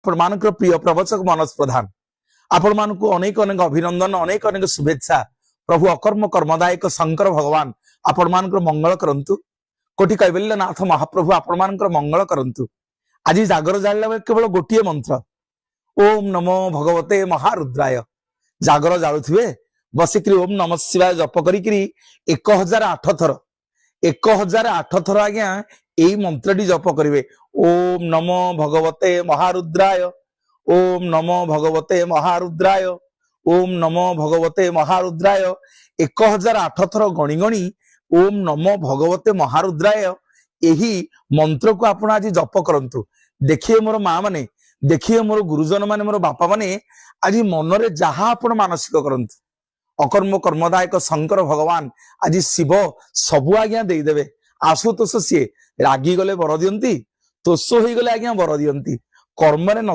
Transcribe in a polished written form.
आपण प्रिय प्रवचक मनोज प्रधान आपण अनेक अनेक अभिनंदन अनेक अनेक शुभेच्छा। प्रभु अकर्म कर्मदायक शंकर भगवान आपण मंगल करंतु। कोटि कैवल्यनाथ महाप्रभु आपण मंगल करंतु। आज जागर जाळला बेले केवल गोटे मंत्र ओम नमो भगवते महारुद्राय। जागर जाळुथिबे बसिक्री ओम नमः शिवाय जप करी 1008 थर 1008 थर आज्ञा यही मंत्रटी जप करिवे। ओम नमो भगवते महारुद्राय ओम नमो भगवते महारुद्राय ओम नमो भगवते महारुद्राय 1008 थर गणी गणी ओम नमो भगवते महारुद्राय यही मंत्र को आपण आज जप करंतु। देखिए मोर माँ माने, देखिए मोर गुरुजन माने, मोर बापा माने आज मनरे जहा आपण मानसिक करंतु। अकर्म कर्मदायक शंकर भगवान आज शिव सबु आज्ञा दे देबे। आशुतोष सी रागी गले बर दियंती, तोष हो गले आज्ञा बर दियंती। कर्म